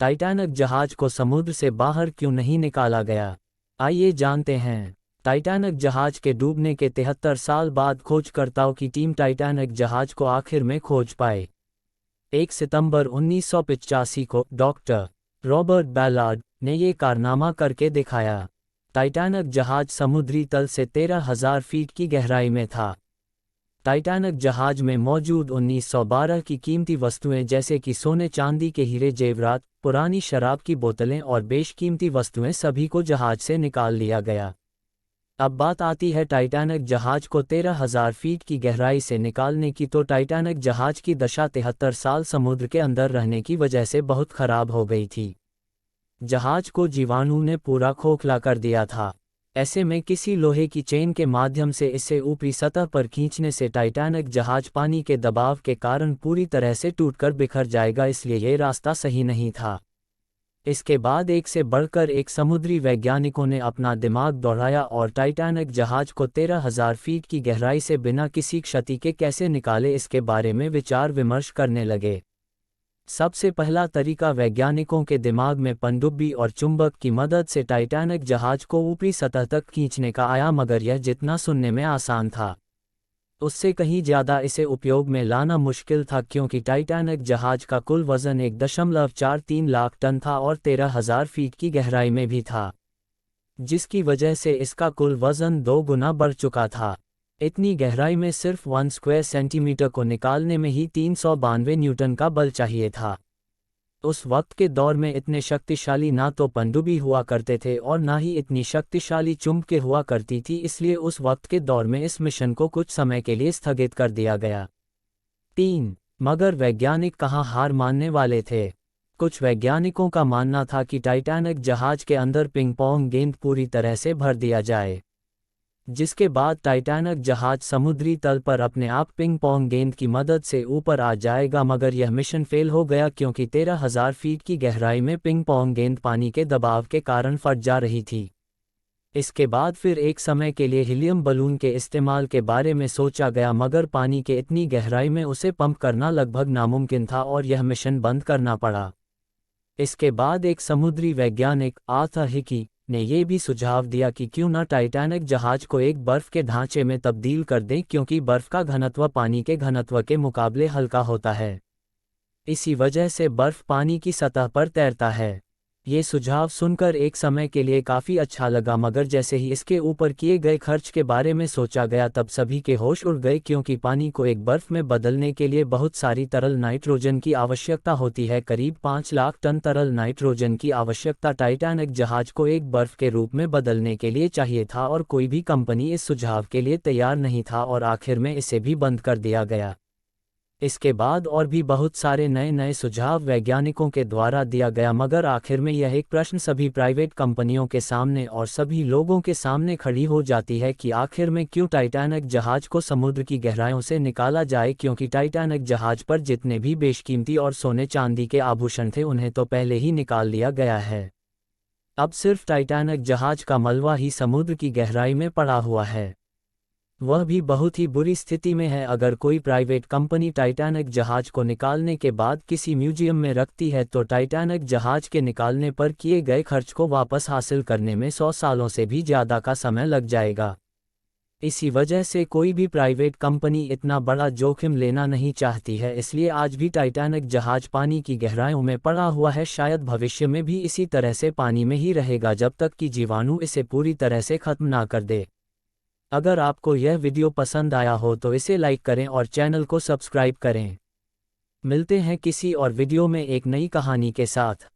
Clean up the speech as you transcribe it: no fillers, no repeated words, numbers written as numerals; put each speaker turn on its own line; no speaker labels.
Titanic जहाज को समुद्र से बाहर क्यों नहीं निकाला गया? आइए जानते हैं। टाइटैनिक जहाज के डूबने के 73 साल बाद खोजकर्ताओं की टीम टाइटैनिक जहाज को आखिर में खोज पाए। 1 सितंबर 1985 को डॉक्टर रॉबर्ट बैलार्ड ने ये कारनामा करके दिखाया। टाइटैनिक जहाज समुद्री तल से 13,000 फीट की गहराई में था। टाइटैनिक जहाज में मौजूद 1912 की कीमती वस्तुएं जैसे कि सोने चांदी के हीरे जेवरात, पुरानी शराब की बोतलें और बेशकीमती वस्तुएं सभी को जहाज से निकाल लिया गया। अब बात आती है टाइटैनिक जहाज को 13,000 फीट की गहराई से निकालने की, तो टाइटैनिक जहाज की दशा 73 साल समुद्र के अंदर रहने की वजह से बहुत खराब हो गई थी। जहाज को जीवाणु ने पूरा खोखला कर दिया था। ऐसे में किसी लोहे की चेन के माध्यम से इसे ऊपरी सतह पर खींचने से टाइटैनिक जहाज पानी के दबाव के कारण पूरी तरह से टूटकर बिखर जाएगा, इसलिए ये रास्ता सही नहीं था। इसके बाद एक से बढ़कर एक समुद्री वैज्ञानिकों ने अपना दिमाग दौड़ाया और टाइटैनिक जहाज को 13,000 फीट की गहराई से बिना किसी क्षति के कैसे निकाले इसके बारे में विचार विमर्श करने लगे। सबसे पहला तरीका वैज्ञानिकों के दिमाग में पनडुब्बी और चुंबक की मदद से टाइटैनिक जहाज को ऊपरी सतह तक खींचने का आया, मगर यह जितना सुनने में आसान था उससे कहीं ज़्यादा इसे उपयोग में लाना मुश्किल था, क्योंकि टाइटैनिक जहाज का कुल वज़न 1.43 लाख टन था और 13,000 फीट की गहराई में भी था, जिसकी वजह से इसका कुल वज़न 2 गुना बढ़ चुका था। इतनी गहराई में सिर्फ 1 स्क्वायर सेंटीमीटर को निकालने में ही 392 न्यूटन का बल चाहिए था। उस वक्त के दौर में इतने शक्तिशाली ना तो पनडुब्बी हुआ करते थे और ना ही इतनी शक्तिशाली चुंबकें हुआ करती थी, इसलिए उस वक्त के दौर में इस मिशन को कुछ समय के लिए स्थगित कर दिया गया। 3. मगर वैज्ञानिक कहाँ हार मानने वाले थे। कुछ वैज्ञानिकों का मानना था कि टाइटैनिक जहाज के अंदर पिंग पोंग गेंद पूरी तरह से भर दिया जाए, जिसके बाद टाइटैनिक जहाज समुद्री तल पर अपने आप पिंग पोंग गेंद की मदद से ऊपर आ जाएगा, मगर यह मिशन फेल हो गया क्योंकि 13,000 फीट की गहराई में पिंग पोंग गेंद पानी के दबाव के कारण फट जा रही थी। इसके बाद फिर एक समय के लिए हीलियम बलून के इस्तेमाल के बारे में सोचा गया, मगर पानी के इतनी गहराई में उसे पंप करना लगभग नामुमकिन था और यह मिशन बंद करना पड़ा। इसके बाद एक समुद्री वैज्ञानिक आर्थर हिकी ने यह भी सुझाव दिया कि क्यों न टाइटैनिक जहाज को एक बर्फ के ढांचे में तब्दील कर दें, क्योंकि बर्फ का घनत्व पानी के घनत्व के मुकाबले हल्का होता है। इसी वजह से बर्फ पानी की सतह पर तैरता है। ये सुझाव सुनकर एक समय के लिए काफ़ी अच्छा लगा, मगर जैसे ही इसके ऊपर किए गए खर्च के बारे में सोचा गया तब सभी के होश उड़ गए, क्योंकि पानी को एक बर्फ में बदलने के लिए बहुत सारी तरल नाइट्रोजन की आवश्यकता होती है। करीब 5 लाख टन तरल नाइट्रोजन की आवश्यकता टाइटैनिक जहाज को एक बर्फ के रूप में बदलने के लिए चाहिए था, और कोई भी कंपनी इस सुझाव के लिए तैयार नहीं था और आखिर में इसे भी बंद कर दिया गया। इसके बाद और भी बहुत सारे नए नए सुझाव वैज्ञानिकों के द्वारा दिया गया, मगर आखिर में यह एक प्रश्न सभी प्राइवेट कंपनियों के सामने और सभी लोगों के सामने खड़ी हो जाती है कि आखिर में क्यों टाइटैनिक जहाज को समुद्र की गहराइयों से निकाला जाए, क्योंकि टाइटैनिक जहाज पर जितने भी बेशकीमती और सोने चांदी के आभूषण थे उन्हें तो पहले ही निकाल लिया गया है। अब सिर्फ टाइटैनिक जहाज का मलबा ही समुद्र की गहराई में पड़ा हुआ है, वह भी बहुत ही बुरी स्थिति में है। अगर कोई प्राइवेट कंपनी टाइटैनिक जहाज को निकालने के बाद किसी म्यूजियम में रखती है तो टाइटैनिक जहाज के निकालने पर किए गए खर्च को वापस हासिल करने में 100 सालों से भी ज़्यादा का समय लग जाएगा। इसी वजह से कोई भी प्राइवेट कंपनी इतना बड़ा जोखिम लेना नहीं चाहती है, इसलिए आज भी टाइटैनिक जहाज पानी की गहराइयों में पड़ा हुआ है। शायद भविष्य में भी इसी तरह से पानी में ही रहेगा जब तक कि जीवाणु इसे पूरी तरह से खत्म ना कर दे। अगर आपको यह वीडियो पसंद आया हो तो इसे लाइक करें और चैनल को सब्सक्राइब करें। मिलते हैं किसी और वीडियो में एक नई कहानी के साथ।